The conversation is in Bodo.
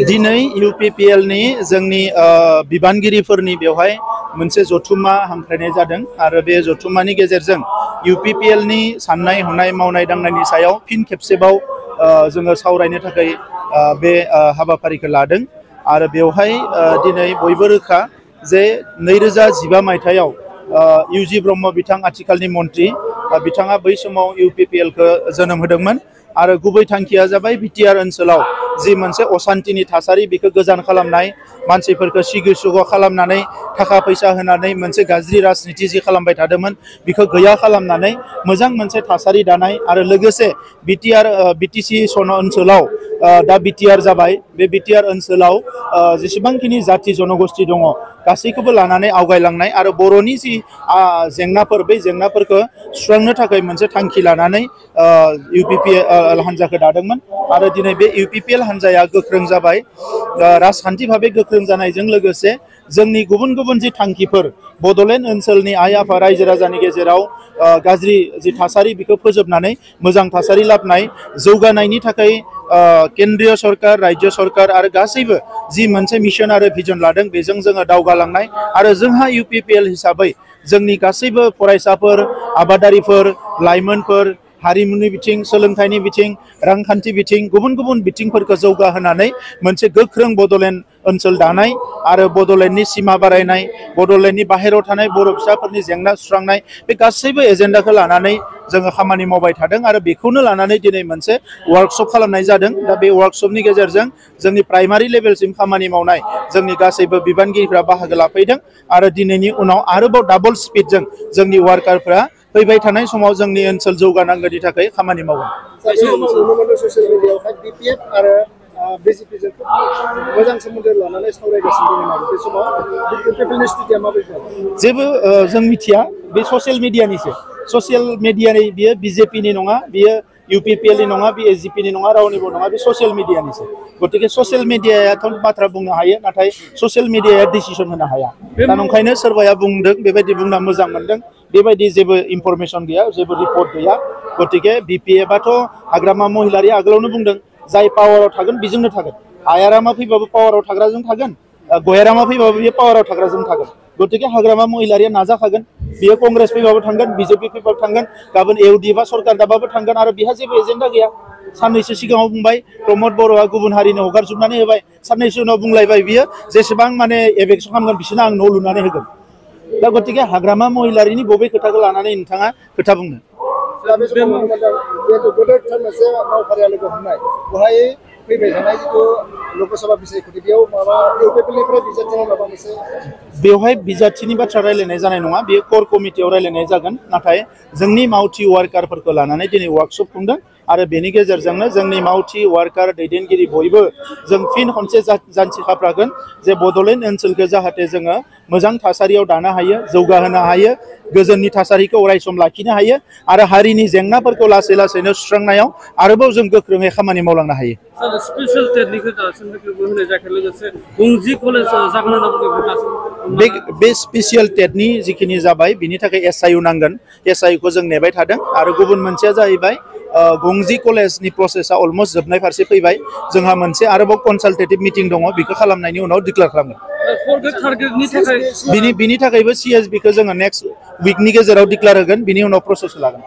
दिनै UPPL नि जोंनि बिबानगिरिफोरनि बेवहाय मोनसे जथुम्मा हांख्रायनाय जादों आरो बे जथुम्मानि गेजेरजों UPPL नि साननाय हनाय मावनाय दांनायनि सायाव फिन खेबसेबाव जोङो सावरायनो थाखाय बे हाबाफारिखौ लादों आरो बेवहाय दिनै बयबो रोखा जे 2015 मायथाइयाव UG ब्रह्म बिथां आथिखालनि मन्त्रि बिथाङा बै समाव UPPL खौ जोनोम होदोंमोन आरो गुबै थांखिया जाबाय बिटिआर ओनसोलाव जि मोनसे असान्तिनि थासारि बेखौ गोजान खालामनाय मानसिफोरखौ सिगि सुग खालामनानै थाखा फैसा होनानै मोनसे गाज्रि राजनिति जि खालामबाय थादोंमोन बेखौ गैया खालामनानै मोजां मोनसे थासारि दानाय आरो लोगोसे BTC ओनसोलाव दा बिटिआर जाबाय बे बिटिआर ओनसोलाव जेसेबांखिनि जाति जनगोष्ठी दङ गासैखौबो लानानै आवगायलांनाय आरो बर'नि जि जेंनाफोर बे जेंनाफोरखौ सुस्रांनो थाखाय मोनसे थांखि लानानै UPPL हान्जाखौ दादोंमोन आरो दिनै बे UPPL हान्जाया गोख्रों जाबाय राजखान्थि भाबै गोख्रों जानायजों लोगोसे जोंनि गुबुन गुबुन जि थांखिफोर बड'लेण्ड ओनसोलनि आइ आफा रायजो राजानि गेजेराव गाज्रि जि थासारि बेखौ फोजोबनानै मोजां थासारि लाबोनाय जौगानायनि थाखाय केन्द्रीय सरकार राज्य सरकार आरो गासैबो जि मोनसे मिशन आरो भिजन लादों बेजों जोङो दावगालांनाय आरो जोंहा UPPL हिसाबै जोंनि गासैबो फरायसाफोर आबादारिफोर लाइमोनफोर हारिमुनि बिथिं सोलोंथाइनि बिथिं रांखान्थि बिथिं गुबुन गुबुन बिथिंफोरखौ जौगाहोनानै मोनसे गोख्रों बड'लेण्ड ओनसोल दानाय आरो बड'लेण्डनि सिमा बारायनाय बड'लेण्डनि बाहेरायाव थानाय बर' फिसाफोरनि जेंना सुस्रांनाय बे गासैबो एजेन्डाखौ लानानै जोङो खामानि मावबाय थादों आरो बेखौनो लानानै दिनै मोनसे वर्कशप खालामनाय जादों दा बे वर्कशपनि गेजेरजों जोंनि प्राइमारि लेभेलसिम खामानि मावनाय जोंनि गासैबो बिबानगिरिफ्रा बाहागो लाफैदों आरो दिनैनि उनाव आरोबाव डाबल स्पिडजों जोंनि वार्कारफ्रा फैबाय थानाय समाव जोंनि ओनसोल जौगानांगौनि थाखाय खामानि मावगोन जेबो जों मिथिया बे ससियेल मिडियानिसो ससियेल मिडियानि बियो BJP नि नङा बियो UPPL नि नङा बे SGP नि नङा रावनिबो नङा बे ससियेल मिडियानिसो गतिके ससियेल मिडियायाथ' बाथ्रा बुंनो हायो नाथाय ससियेल मिडियाया डिसिसन होनो हाया दा नंखायनो सोरबाया बुंदों बेबायदि बुंना मोजां मोनदों बेबायदि जेबो इनफरमेसन गैया जेबो रिपर्ट गैया गतिके BPF-आथ' हाग्रामा महिलारिया आगोलावनो बुंदों जाय पावाराव थागोन बेजोंनो थागोन आयारामा फैबाबो पावाराव थाग्राजों थागोन गयारामा फैबाबो बियो पावाराव थाग्राजों थागोन गतिके हाग्रामा महिलारिया नाजाखागोन बियो कंग्रेस फैबाबो थांगोन BJP फैबाबो थांगोन गाबोन AUD बा सरकार दाबाबो थांगोन आरो बिहा जेबो एजेन्डा गैया साननैसो सिगाङाव बुंबाय प्रमद बर'आ गुबुन हारिनो हगारजोबनानै होबाय साननैसो उनाव बुंलायबाय बियो जेसेबां माने एभेक्सन खालामगोन बिसोरनो आं न' लुनानै होगोन दा गतिके हाग्रामा महिलारिनि बबे खोथाखौ लानानै नोंथाङा खोथा बुंनो बेवहाय बिजाथिनि बाथ्रा रायलायनाय जानाय नङा बेयो कोर कमिटियाव रायलायनाय जागोन नाथाय जोंनि मावथि वार्कारफोरखौ लानानै दिनै वर्कशप खुंदों आरो बेनि गेजेरजोंनो जोंनि मावथि वार्कार दैदेनगिरि बयबो जों फिन खनसे जान्थि खाफ्रागोन जे बड'लेण्ड ओनसोलखौ जाहाथे जोङो मोजां थासारियाव दानो हायो जौगाहोनो हायो गोजोननि थासारिखौ अरायसम लाखिनो हायो आरो हारिनि जेंनाफोरखौ लासै लासैनो सुस्रांनायाव आरोबाव जों गोख्रोङै खामानि मावलांनो हायो स्पेशल टेटनिखौ दासिमबो होनाय जायाखै लोगोसे गंजि कलेज जागोन होनना बुंदों बे स्पेशल टेटनि जिखिनि जाबाय बिनि थाखाय SIU नांगोन SIU खौ जों नेबाय थादों आरो गुबुन मोनसेया जाहैबाय गंजि कलेजनि प्रसेसा अलमोस्ट जोबनाय फारसे फैबाय जोंहा मोनसे आरोबाव कनसालटेटिभ मिटिं दङ बेखौ खालामनायनि उनाव डिक्लेयार खालामगोन बिनि थाखायबो CSB खौ जोङो नेक्स्ट उइकनि गेजेराव डिक्लेयार होगोन बिनि उनाव प्रसेस लागोन